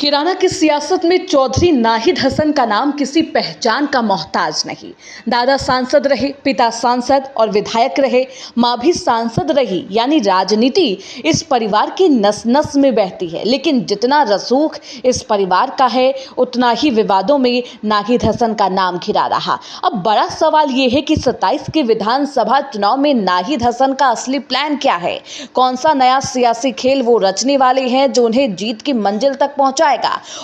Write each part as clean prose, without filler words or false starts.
किराना की सियासत में चौधरी नाहिद हसन का नाम किसी पहचान का मोहताज नहीं। दादा सांसद रहे, पिता सांसद और विधायक रहे, माँ भी सांसद रही, यानी राजनीति इस परिवार की नस नस में बहती है। लेकिन जितना रसूख इस परिवार का है, उतना ही विवादों में नाहिद हसन का नाम घिरा रहा। अब बड़ा सवाल ये है कि 27 के विधानसभा चुनाव में नाहिद हसन का असली प्लान क्या है? कौन सा नया सियासी खेल वो रचने वाले हैं जो उन्हें जीत की मंजिल तक पहुंचाएगा?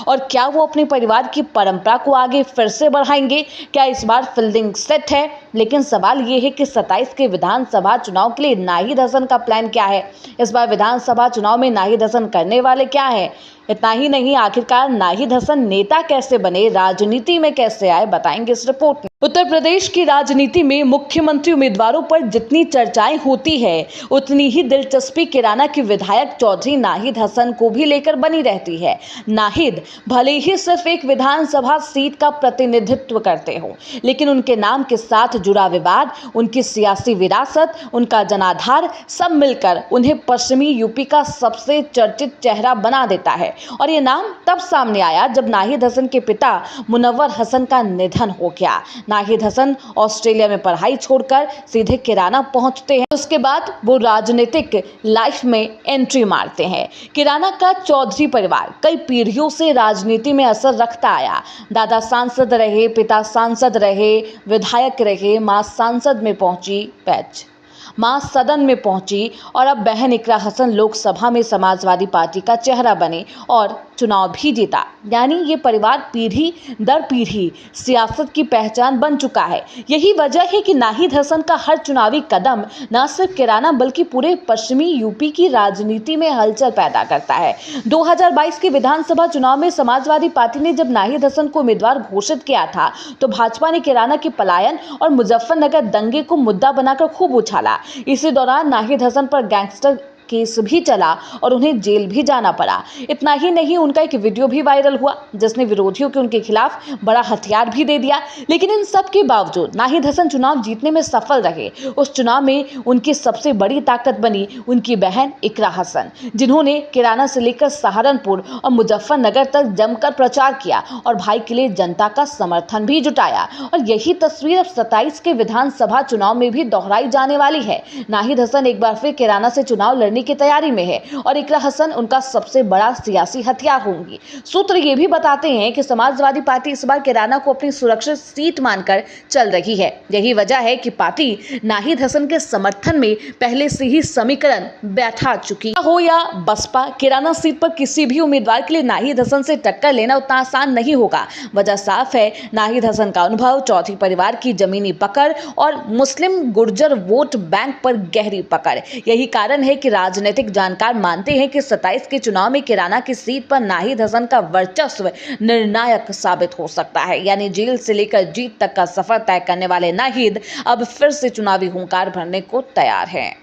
और क्या वो अपने परिवार की परंपरा को आगे फिर से बढ़ाएंगे? क्या इस बार फील्डिंग सेट है? लेकिन सवाल ये है कि 27 के विधानसभा चुनाव के लिए नाहिद हसन का प्लान क्या है? इस बार विधानसभा चुनाव में नाहिद हसन करने वाले क्या है? इतना ही नहीं, आखिरकार नाहिद हसन नेता कैसे बने, राजनीति में कैसे आए, बताएंगे इस रिपोर्ट में। उत्तर प्रदेश की राजनीति में मुख्यमंत्री उम्मीदवारों पर जितनी चर्चाएं होती है, उतनी ही दिलचस्पी किराना के विधायक चौधरी नाहिद हसन को भी लेकर बनी रहती है। नाहिद भले ही सिर्फ एक विधानसभा सीट का प्रतिनिधित्व करते हो, लेकिन उनके नाम के साथ जुड़ा विवाद, उनकी सियासी विरासत, उनका जनाधार सब मिलकर उन्हें पश्चिमी यूपी का सबसे चर्चित चेहरा बना देता है। और ये नाम तब सामने आया जब नाहिद हसन के पिता मुनव्वर हसन का निधन हो गया। नाहिद हसन ऑस्ट्रेलिया में पढ़ाई छोड़कर सीधे किराना पहुंचते हैं। उसके बाद वो राजनीतिक लाइफ में एंट्री मारते हैं। किराना का चौधरी परिवार कई पीढ़ियों से राजनीति में असर रखता आया। दादा सांसद रहे, पिता सांसद रहे, विधायक रहे, मां सांसद में पहुंची, मां सदन में पहुंची और अब बहन इकरा हसन लोकसभा में समाजवादी पार्टी का चेहरा बने और चुनाव भी जीता। यानी ये परिवार पीढ़ी दर पीढ़ी सियासत की पहचान बन चुका है। यही वजह है कि नाहिद हसन का हर चुनावी कदम न सिर्फ किराना बल्कि पूरे पश्चिमी यूपी की राजनीति में हलचल पैदा करता है। 2022 के विधानसभा चुनाव में समाजवादी पार्टी ने जब नाहिद हसन को उम्मीदवार घोषित किया था, तो भाजपा ने किराना के पलायन और मुजफ्फरनगर दंगे को मुद्दा बनाकर खूब उछाला। इसी दौरान नाहिद हसन पर गैंगस्टर केस भी चला और उन्हें जेल भी जाना पड़ा। इतना ही नहीं, उनका एक वीडियो भी वायरल हुआ जिसने विरोधियों के उनके खिलाफ बड़ा हथियार भी दे दिया। लेकिन इन सब के बावजूद नाहिद हसन चुनाव जीतने में सफल रहे। उस चुनाव में उनकी सबसे बड़ी ताकत बनी उनकी बहन इकरा हसन, जिन्होंने किराना से लेकर सहारनपुर और मुजफ्फरनगर तक जमकर प्रचार किया और भाई के लिए जनता का समर्थन भी जुटाया। और यही तस्वीर अब 27 के विधानसभा चुनाव में भी दोहराई जाने वाली है। नाहिद हसन एक बार फिर किराना से चुनाव लड़ने की तैयारी में है और इकरा हसन उनका सबसे बड़ा सियासी हथियार होंगी। सूत्र ये भी बताते हैं कि समाजवादी पार्टी इस बार किराना को अपनी सुरक्षित सीट मानकर चल रही है। यही वजह है कि पार्टी नाहिद हसन के समर्थन में पहले से ही समीकरण बैठा चुकी हो। या बसपा, किराना सीट पर किसी भी उम्मीदवार के लिए नाहिद हसन से टक्कर लेना उतना आसान नहीं होगा। वजह साफ है, नाहिद हसन का अनुभव, चौधरी परिवार की जमीनी पकड़ और मुस्लिम गुर्जर वोट बैंक पर गहरी पकड़। यही कारण है कि राजनीतिक जानकार मानते हैं कि 27 के चुनाव में किराना की सीट पर नाहिद हसन का वर्चस्व निर्णायक साबित हो सकता है। यानी जेल से लेकर जीत तक का सफर तय करने वाले नाहिद अब फिर से चुनावी हुंकार भरने को तैयार हैं।